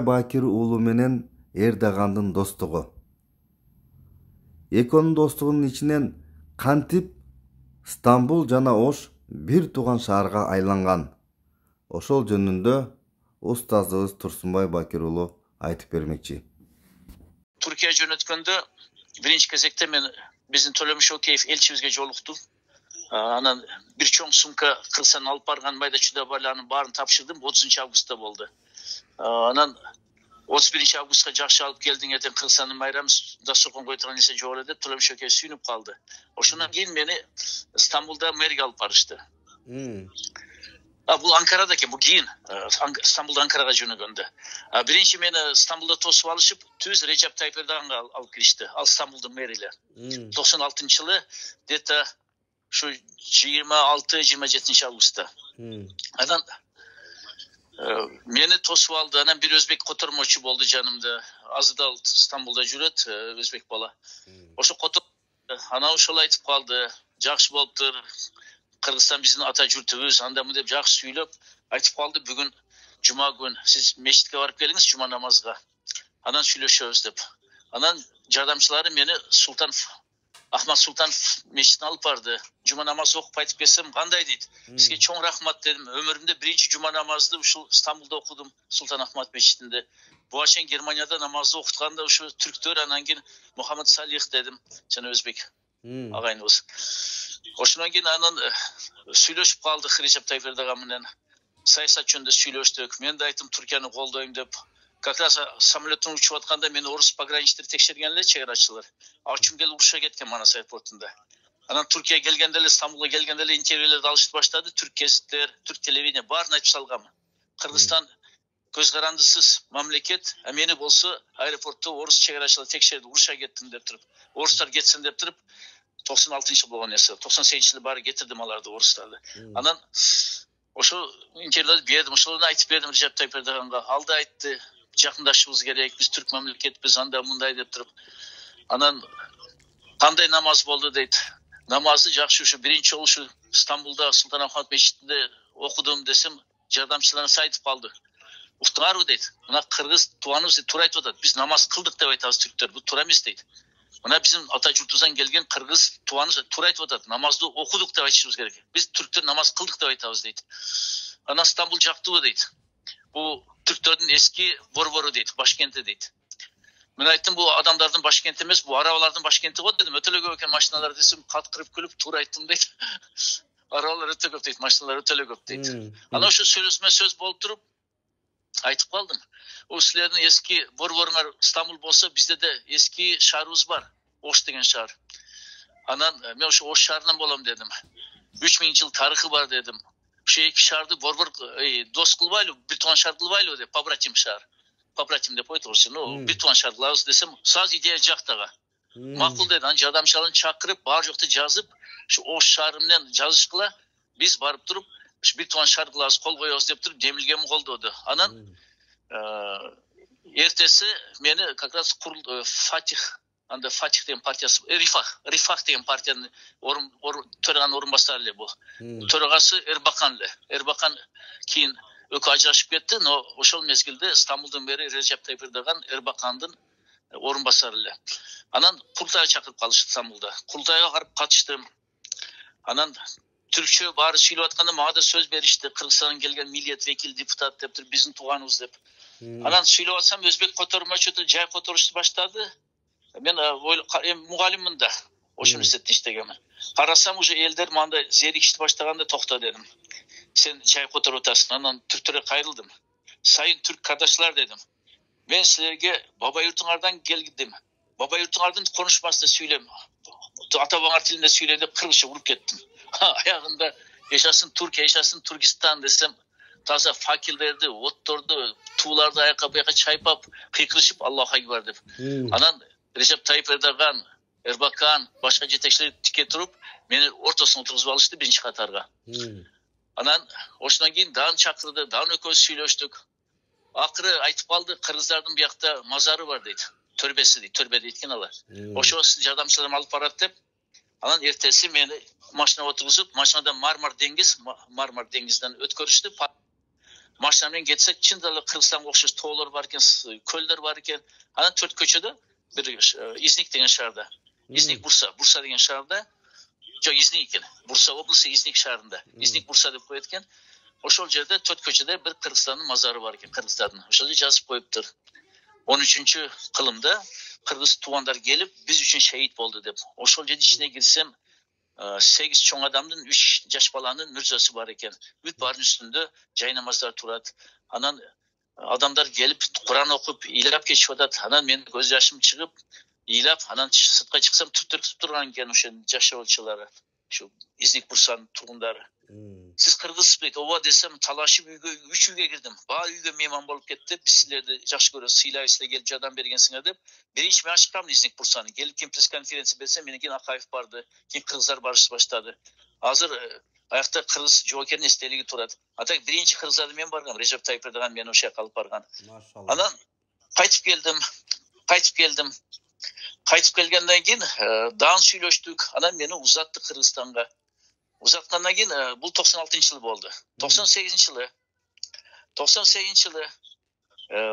Бакир уулу менен Эрдогандын достугу. Экөөнүн достугунун ичинен кантип Стамбул жана Ош бир тууган шаарга айланган. Ошол жөнүндө устазыбыз Турсунбай Бакир уулу айтып бермекчи. Türkiye жөнөткөндө биринчи кезекте мен биздин Төлөмүш Океев элчибизге жолуктум. Анан бир чоң сумка Кыргызстандан алып барган майда чүйдө барларын баарын тапшырдым. 30 августта болду. Анан 31 августка жакшы алып келдиң этен Кыргызстандын майрамы дасторкон кое турган нерсе жок эле деп Төлөмүш Океев сүйүнүп калды. Ошондон кийин мени Стамбулда мэрге алып барышты. Бул Анкарада экен, бул кийин Стамбулдан Анкарага жөнөгөндө. Биринчи мени Стамбулда тосуп алышып, түз Режеп Тайып Эрдоганга алып киришти. Ал Стамбулдун мэри эле. 96-жылы где-то şu 26-27 августта. Анан мени тосуп алды. Анан бир өзбек котормочу болду жанымда. Азыдал Стамбулда жүрөт, өзбек бала. Ошо котор анан ошол айтып калды. Жакшы болуптур. Кыргызстан биздин ата журтубуз, андамы деп жакшы сүйлөп айтып калды. Бүгүн жума күн, сиз мечитке барып келиңиз жума намазга. Анан сүйлөшөбүз деп. Анан жардамчылары мени Ахмат Султанов мечитине алып барды. Жума намаз окуп айтып келсем, кандай дейт? Бизге чоң рахмат дедим. Өмүрүмдө биринчи жума намазды ушул Стамбулда окудум, Султан Ахмат мечитинде. Буга чейин Германияда намазды окутканда ушу түрктөр, анан кийин Мухаммад Салих дедим, жана өзбек агайыныбыз. Ошондон кийин анан сүйлөшүп калдык Режеп Тайып Эрдоган менен. Саясат жөнүндө сүйлөштүк. Мен да айттым Түркияны колдойм деп. Как раз самолеттен учуп атканда мени орус пограничтер текшерген эле, чек-арачылар. Ачым келип уруша кеткен Манас аэропортунда. Анан Түркия келгенде эле, Стамбулга келгенде эле интервьюлерди алышып баштады. Түрк гезиттер, түрк телевидение баарын айтып салгам. Кыргызстан көз карандысыз мамлекет, мени болсо аэропортто орус чек-арачылар текшерди, уруша кеттим деп туруп. Орустар кетсин деп туруп 96-жыл болгон нерсе. 98-жылы баары кетирдим аларды, орустарды. Анан ошо интервьюлерди бердим, ошолорду айтып бердим Режеп Тайып Эрдоганга. Алды айтты, жакындашыбыз керек, биз түрк мамлекетпиз, анда мындай деп туруп. Анан кандай намаз болду дейт. Намазы жакшы, ушу биринчи жолу ушу Стамбулда Султан Ахмат мечитинде окудум десем, жардамчыларыбыз айтып калды. Уктуңарбы дейт. Мына кыргыз тубаныбыз туура айтып атат. Биз намаз кылдык деп айтабыз түрктөр. Бул туура эмес дейт. Мына биздин ата журтубуздан келген кыргыз тубаныбыз туура айтып атат. Намазды окудук деп айтышыбыз керек. Биз түрктөр намаз кылдык деп айтабыз дейт. Анан Стамбул жактыбы дейт. Бул түрктөрдүн эски борбору дейт, башкенти дейт. Мен айттым, бул адамдардын башкенти эмес, бул арабалардын башкенти го дедим. Өтө эле көп экен машиналар десем, каткырып күлүп туура айттым дейт. Арабалар өтө көп дейт, машиналар өтө эле көп дейт. Анан ошо сөзүмө сөз болуп туруп айтып калдым. О силердин эски борборуңар Стамбул болсо, бизде де эски шаарыбыз бар, Ош деген шаар. Анан мен ошо Ош шаарынан болом дедим. 3000 жыл тарыхы бар дедим. Ошо эки шаарды борбор дос кылбайлы, бир тууган шаар кылбайлы деп, побратим шаар. Побратим деп ойторсун, бир тууган шаар кылабыз десем, саз идея жактага. Макул деди, анан жардамчыларын чакырып, бар жокты жазып, ушу Ош шаары менен жазышкыла, биз барып туруп, ушу бир тууган шаар кылабыз, кол коебуз деп туруп, демилгеми колдоду. Анан эртеси мени как раз Фатих, анда Фатих деген партиясы, Рифах деген партиянын төраган орунбасары эле бул. Төрагасы Эрбакан эле. Эрбакан кийин өкө ажырашып кетти, но ошол мезгилде Стамбулдун мэри Режеп Тайып Эрдоган Эрбакандын орунбасары эле. Анан курултайга чакырып калышты Стамбулда. Курултайга барып катыштым. Анан түркчө баары сүйлөп атканда мага да сөз беришти. Кыргызстандан келген милдет векил, депутат деп туруп, биздин тууганыбыз деп. Анан сүйлөп атсам, өзбек котормочу жай которушту баштады. Мен мугалиммин да, ошол университетте иштегенмин. Карасам, уже элдер мындай зерикишти баштаганда, токто дедим. Сен жай которуп атасың. Анан түрктөргө кайрылдым. Сайын түрк кардашлар дедим. Мен силерге баба юртуңардан келдим. Баба юртуңардын конушмасында сүйлөйм. Ата бабаңар тилинде сүйлөйм деп кыргызча уруп кеттим. Аягында жашасын Түркия, жашасын Түркистан десем, таза факелдерди, отторду, тууларды аяка буяка чайпап, кыйкырышып Аллаху акбар деп. Анан Режеп Тайып Эрдоган, Эрбакан, башка жетекчилер тике туруп, мени ортосуна отургузуп алышты биринчи катарга. Анан ошондон кийин дагы чакырды, дагы экөөбүз сүйлөштүк. Акыры айтып калды, кыргыздардын биякта мазары бар дейт. Төрбеси дейт, төрбе дейт алар. Ошо жардамчыларым алып барат деп. Анан эртеси мени машинага отургузуп, машинада Мармар деңизден өткөрүштү. машина менен кетсек чында эле Кыргызстанга окшош тоолор бар экен, көлдөр бар экен. Анан төрт көчөдө бир Изник деген шаарда. Изник Бурса деген шаарда. Жок, Изник экен. Бурса облусу Изник шаарында. Изник Бурса деп коет экен. Ошол жерде төрт көчөдө бир Кыргызстандын мазары бар экен, кыргыздардын. Ошол жерде жазып коюптур. 13-кылымда кыргыз туугандар келип, биз үчүн шейит болду деп. Ошол жердин ичине кирсем, 8 чоң адамдын 3 жаш баланын мүрзөсү бар экен. Бүт баарынын үстүндө жай намаздар турат. Анан адамдар келип Куран окуп, ыйлап кетишип атат. Анан мен көз жашым чыгып, ыйлап, анан сыртка чыксам түртүр күтүп турган экен ошо жашоочулары. Şu İznik Bursa'nın turgundары. Siz Kırgızsыз deydi. Ova desem talaşıp 3 үйгө girdim. Baa үйгө mehman bolup ketти. Biz sizlerdi жақсы көрөбүз, сыйлайбыз, келип жардам бергенсиңер деп. Биринчи мен ачкам Изник Бурсаны. Келип кийин пресс-конференция берсем, менен кийин Акаев барды. Кийин кыргыздар барышты баштады. Азыр аякта кыргыз жоокердин эстелиги турат. Атак биринчи кыргыздарды мен баргам. Режеп Тайып Эрдоган мени ошол жака алып барган. Анан кайтып келдим. Кайтып келгенден кийин даан сүйлөштүк. Анан мени узатты Кыргызстанга. Uzatkандан кийин бул 96-жылы болду. 98-жылы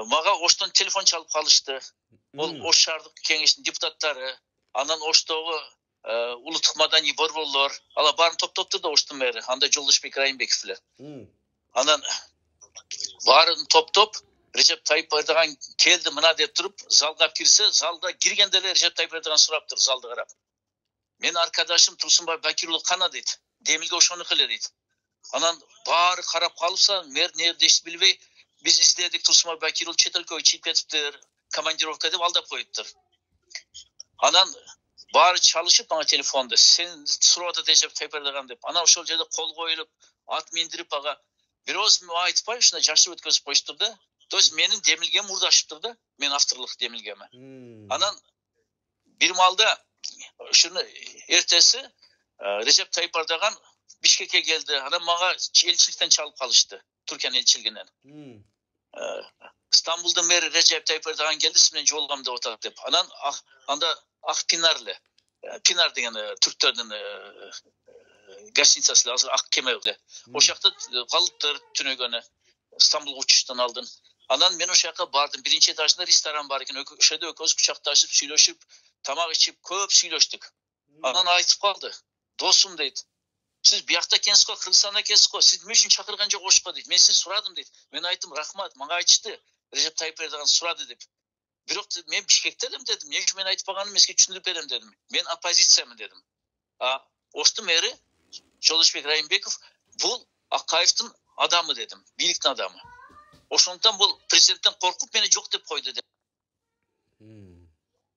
мага Оштон телефон чалып калышты. Бул Ош шаардык кеңештин депутаттары, анан Оштогу улуттук маданий борборлор, алар баарын топтоптур да Оштун мэри, анда Жолдошбек Райымбеков эле. Анан баарын топтоп Режеп Тайып Эрдоган келди мына деп туруп, залга кирсе, залга киргенде эле Режеп Тайып Эрдоган сураптыр залды карап. Мен arkadaşım Турсунбай Бакирұлы кана дейт. Демилге ошонуку эле дейт. Анан баары карап калышса, мэр не дешти билбей, биз издедик, Турсунбай Бакирұлы чет өлкөгө чыгып кетиптир, командировка деп алдап коюптур. Анан баары чалышып ага телефонду, сен сурап атат Режеп Тайып Эрдоган деп. Анан ошол жерде кол коюлуп, ат миндирип ага бир ооз айтпай ушундай жашып өткөзүп коюштур да. То есть менин демилгем урдашыптыр да, мен авторлук демилгеми. Анан бир маалда şunu ertesi Recep Tayyip Erdoğan Bişkek'e geldi. Adam bana elçilikten çalıp kalıştı. Türkiye'nin elçiliğinden. İstanbul'da meri Recep Tayyip Erdoğan geldi. Sizinle yolgamda otarak deyip. Anan anda Akpınarlı. Pinar degen Türklerden gazetesi hazır Akkemer'de. O şakta kalıptır tünögönü. İstanbul uçuştan aldın. Anan ben o şaka bardım. Birinci etajında restoran barken öşede ököz kucaktaşıp süylöşüp tamak içip köp süylöştük. Anan aytıp kaldı. Dostum deydi. Siz biyakta kensiz ko, Kırgızstanda kensiz ko. Siz ne üçün çakırgan çok hoşpa deydi. Ben siz suradım deydi. Ben aytım rahmat, bana aytıştı. Recep Tayyip Erdoğan suradı deyip. Birok dedim, ben Bişkek'telim dedim. Ne üçün ben aytıp bağanım eski düşündürüp edem dedim. Ben opozisiyamı dedim. Oştu meri, Жолдошбек Райымбеков, bu Akayev'tin adamı dedim. Birlikte adamı. Oşondan bu президенттен korkup beni жоқ деп koydu dedim.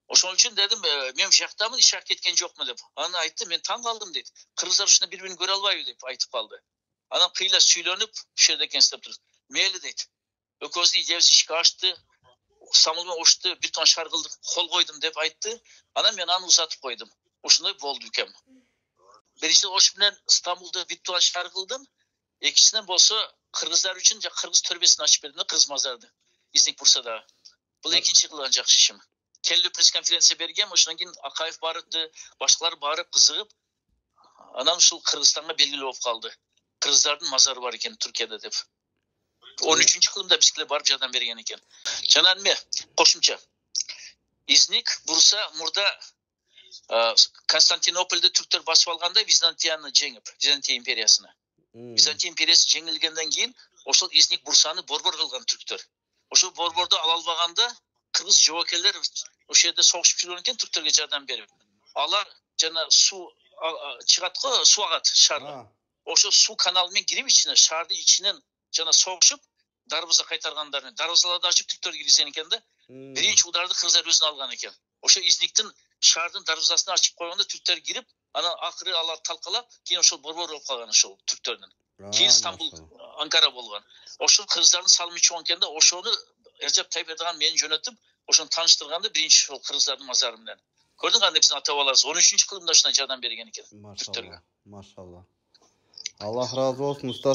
Ошон үчүн дедим, мен жактамын, иш кеткен жокмун деп. Аны айтты, мен таң калдым дейт. Кыргыздар ушуна бири-бирин көрө албайбы деп айтып калды. Анан кыйла сүйлөнүп, ушул жерде экен деп туруп. Мейли дейт. Экөөбүздүн идеябыз ишке ашты. Стамбул менен Ошты бир тон шаар кылдык, кол койдум деп айтты. Анан мен аны узатып койдум. Ушундай болду экен. Биринчи Ош менен Стамбулда бир тон шаар кылдым. Экинчисинен болсо кыргыздар үчүн кыргыз төрбесин ачып бердим да, кыргыз мазарды. Изник Бурсада. Бул экинчи кылган жакшы ишим. Kelli press-konferensiya bergen, oşundan keyin Akayev barıptı, başkaları barıp kızıgıp, anam uşul Kırgızstan'a belgili olup kaldı. Kırgızlardın mazarı var eken Türkiye'de dep. 13. kılımda bizimkiler barıp jardam bergen eken. Janan me, koşumça. İznik, Bursa, murda Konstantinopol'de Türkler basıp alganda Bizantiyanı jengip, Bizantiya imperiyasını. Bizantiya imperiyası jengilgenden keyin oşul İznik, Bursa'nı borbor kılgan Türkler. Oşul borborda alalbaganda Kırgız jokerler ошол жерде согушуп жүргөн экен түрктөргө жардам берип. Алар жана суу чыгат го, суу агат шаарга. Ошо суу каналы менен кирип ичине, шаардын ичинен жана согушуп, дарбаза кайтаргандарын, дарбазаларды ачып түрктөр киргизген экен да. Биринчи ударды кыргыздар өзүнө алган экен. Ошо Изниктин шаардын дарбазасын ачып койгондо түрктөр кирип, анан акыры алар талкалап, кийин ошол борбор болуп калган ошол түрктөрдүн. Кийин Стамбул, Анкара болгон. Ошол кыргыздардын салымы чоң экен да, ошону Recep Tayyip Erdoğan meni жөнөтүп, ошону тааныштырганда биринчи ошол кыргыздардын мазары менен. Көрдүң кандай биздин ата бабаларыбыз 13-кылымда ушуна жардам берген экен түрктөргө. Машалла. Аллах разы болсун, уста.